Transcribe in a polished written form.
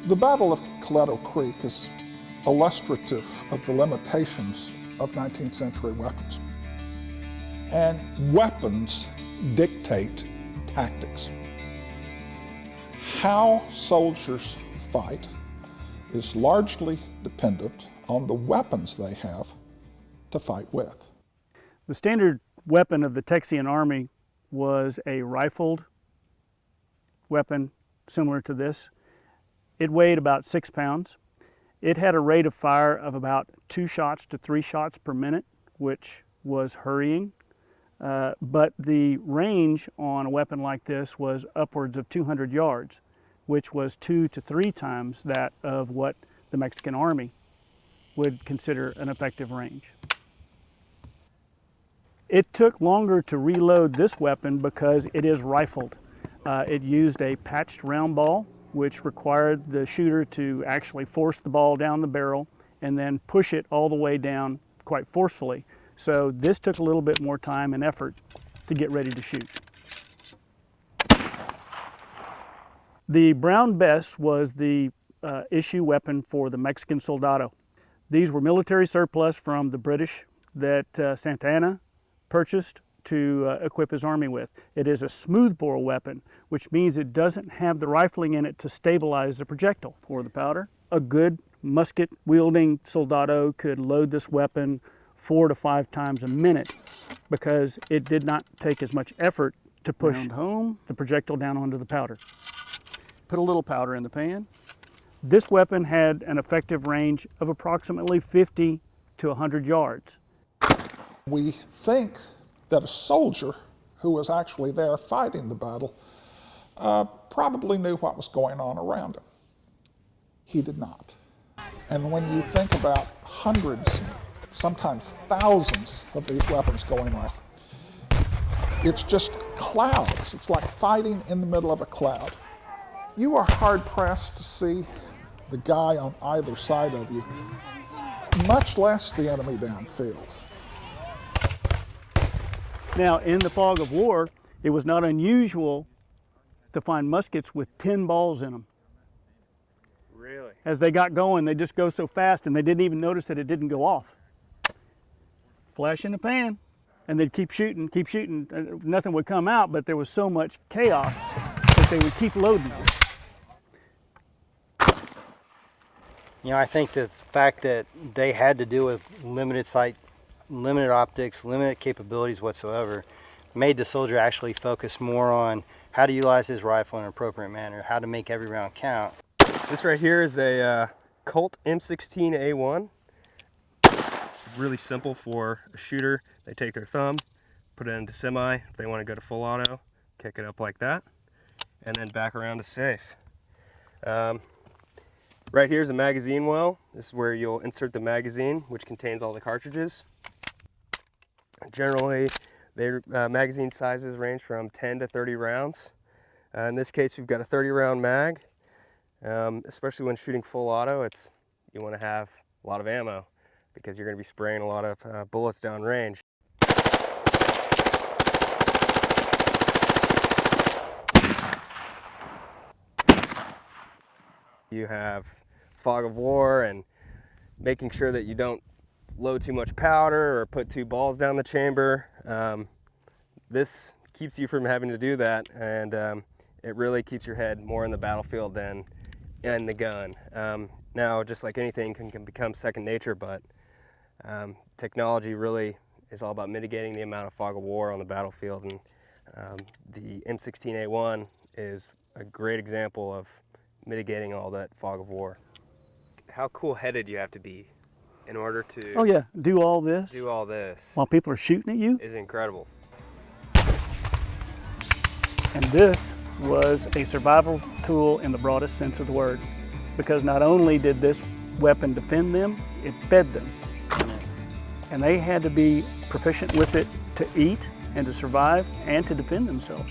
The Battle of Coleto Creek is illustrative of the limitations of 19th century weapons. And weapons dictate tactics. How soldiers fight is largely dependent on the weapons they have to fight with. The standard weapon of the Texian army was a rifled weapon similar to this. It weighed about 6 pounds. It had a rate of fire of about 2 shots to 3 shots per minute, which was hurrying. But the range on a weapon like this was upwards of 200 yards, which was 2 to 3 times that of what the Mexican army would consider an effective range. It took longer to reload this weapon because it is rifled. It used a patched round ball, which required the shooter to actually force the ball down the barrel and then push it all the way down quite forcefully. So this took a little bit more time and effort to get ready to shoot. The Brown Bess was the issue weapon for the Mexican soldado. These were military surplus from the British that Santa Anna purchased to equip his army with. It is a smoothbore weapon, which means it doesn't have the rifling in it to stabilize the projectile or the powder. A good musket-wielding soldado could load this weapon 4 to 5 times a minute because it did not take as much effort to push home the projectile down onto the powder. Put a little powder in the pan. This weapon had an effective range of approximately 50 to 100 yards. We think that a soldier who was actually there fighting the battle probably knew what was going on around him. He did not. And when you think about hundreds, sometimes thousands of these weapons going off, it's just clouds. It's like fighting in the middle of a cloud. You are hard-pressed to see the guy on either side of you, much less the enemy downfield. Now, in the fog of war, it was not unusual to find muskets with 10 balls in them. Really? As they got going, they just go so fast and they didn't even notice that it didn't go off. Flash in the pan, and they'd keep shooting, nothing would come out, but there was so much chaos that they would keep loading. You know, I think the fact that they had to deal with limited sight, limited optics, limited capabilities whatsoever, made the soldier actually focus more on how to utilize his rifle in an appropriate manner, how to make every round count. This right here is a Colt M16A1. Really simple for a shooter. They take their thumb, put it into semi. If they want to go to full auto, kick it up like that, and then back around to safe. Right here is a magazine well. This is where you'll insert the magazine, which contains all the cartridges. Generally, their magazine sizes range from 10 to 30 rounds. In this case, we've got a 30-round mag. Especially when shooting full auto, you want to have a lot of ammo because you're going to be spraying a lot of bullets down range. You have fog of war and making sure that you don't load too much powder or put 2 balls down the chamber. This keeps you from having to do that, and it really keeps your head more in the battlefield than in the gun. Now, just like anything can become second nature, but technology really is all about mitigating the amount of fog of war on the battlefield, and the M16A1 is a great example of mitigating all that fog of war. How cool-headed do you have to be in order to Oh yeah, do all this while while people are shooting at you? is incredible. And this was a survival tool in the broadest sense of the word, because not only did this weapon defend them, it fed them. And they had to be proficient with it to eat and to survive and to defend themselves.